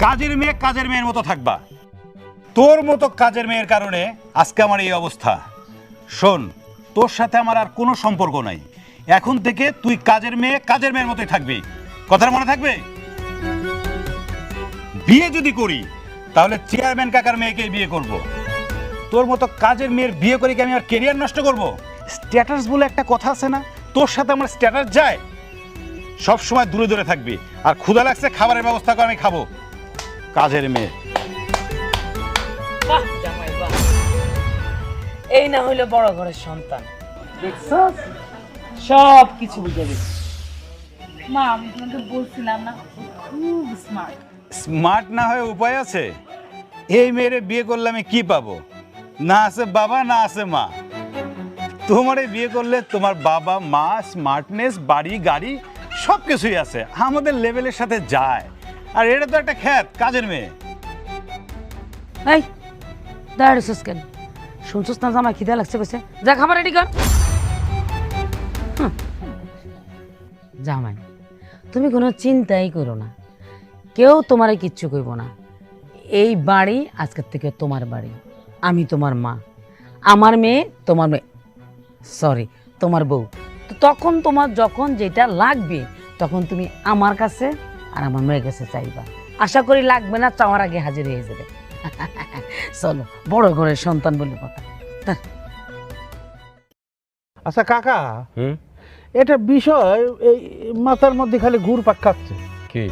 কাজের মেয়ের মতো থাকবা। তোর মতো কাজের মেয়ের কারণে আজকে আমার এই অবস্থা। শোন, তোর সাথে আমার আর কোনো সম্পর্ক নাই। এখন থেকে তুই কাজের মেয়ের মতোই থাকবি। কথাটা মনে থাকবে? বিয়ে যদি করি তাহলে চেয়ারম্যান কাকার মেয়েকে বিয়ে করব। তোর মতো কাজের মেয়ের বিয়ে করে কি আমি আমার কেরিয়ার নষ্ট করব? স্ট্যাটাস বলে একটা কথা আছে না, তোর সাথে আমার স্ট্যাটাস যায়। সব সময় দূরে দূরে থাকবি। আর ক্ষুধা লাগছে, খাবারের ব্যবস্থা করে আমি খাবো। কাজের মেয়ে। বাহ জামাই বাহ, এই না হইলো বড় ঘরের সন্তান। দেখছস, সব কিছু বুঝে গেছি। মা আমি তোমাকে বলছিলাম না খুব স্মার্ট। স্মার্ট না হয়ে উপায় আছে? এই মেয়েরে বিয়ে করলে আমি কি পাবো? না আছে বাবা, না আছে মা। তোমারে বিয়ে করলে তোমার বাবা মা, স্মার্টনেস, বাড়ি গাড়ি সব কিছুই আছে, আমাদের লেভেলের সাথে যায়। আর এটা তো একটা খ্যাত, কাজের মেয়ে। এই দাঁড়িয়েছিস কেন? শুনছিস না জামাই খিদে লাগছে কইছে? যা খাবার রেডি কর। জামাই তুমি কোনো চিন্তাই করো না, কেউ তোমারে কিচ্ছু কইব না। এই বাড়ি আজকের থেকে তোমার বাড়ি। আমি তোমার মা, আমার মেয়ে তোমার মেয়ে, সরি তোমার বউ। তো তখন তোমার যখন যেটা লাগবে তখন তুমি আমার কাছে আর আমার মেয়ের কাছে চাইবা। আশা করি লাগবে না, চাওয়ার আগে হাজির হয়ে যাবে। চলো, বড় ঘরের সন্তান বলে কথা। আচ্ছা কাকা, এটা বিষয় এই মাথার মধ্যে খালি ঘুরপাক খাচ্ছে। কি?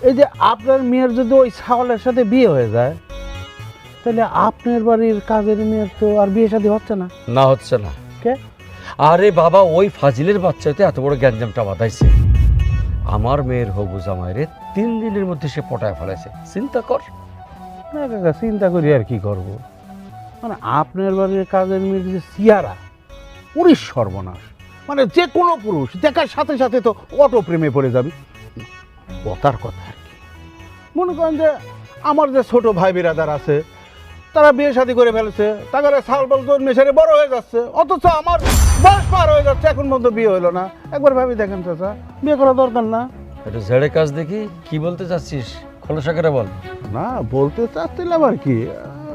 এই যে আপনার মেয়ের যদি ওই ছাগলের সাথে বিয়ে হয়ে যায়, তাহলে আপনার বাড়ির কাজের মেয়ের তো আর বিয়ে শাদী হচ্ছে না। না হচ্ছে না? কে? আরে বাবা, ওই ফাজিলের বাচ্চাতে এত বড় গ্যাঞ্জামটা বাঁধাইছে। আমার মেয়ের হবু জামাইরে 3 দিনের মধ্যে সে পটায় ফেলেছে। চিন্তা কর। না কাকা, চিন্তা করি আর কি করব। মানে আপনার বাড়ির কাজের মেয়ের যে সিয়ারা, পুরুষ সর্বনাশ। মানে যে কোনো পুরুষ দেখার সাথে সাথে তো অটো প্রেমে পড়ে যাবে। কথার কথা আর কি। মনে করেন যে আমার যে ছোট ভাই বিরাদার আছে, তারা বিয়ে শাদী করে ফেলেছে, তাদের সালবাল জন্মে সেরে বড় হয়ে যাচ্ছে, অথচ আমার বয়স পার হয়ে যাচ্ছে, এখন পর্যন্ত বিয়ে হলো না। একবার ভাবি দেখেন চাচা, বিয়ে করা দরকার না? একটু ঝেড়ে কাজ দেখি, কি বলতে চাচ্ছিস খোলসা করে বল। না, বলতে চাচ্ছিলাম আর কি,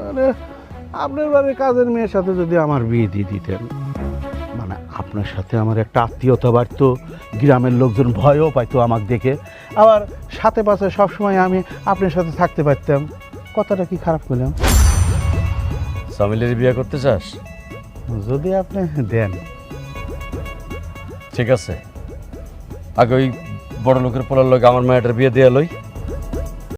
আরে আপনার বাড়ির কাজের মেয়ের সাথে যদি আমার বিয়ে দিয়ে দিতেন, মানে আপনার সাথে আমার একটা আত্মীয়তা বাড়তো, গ্রামের লোকজন ভয়ও পাইতো আমাকে দেখে, আবার সাথে পাশে সবসময় আমি আপনার সাথে থাকতে পারতাম। কথাটা কি খারাপ করলাম? সামিলের বিয়ে করতে চাস? যদি আপনি দেন। ঠিক আছে, আগে ওই বড় লোকের পোলার লোক আমার মেয়েটার বিয়ে দিয়ে লই।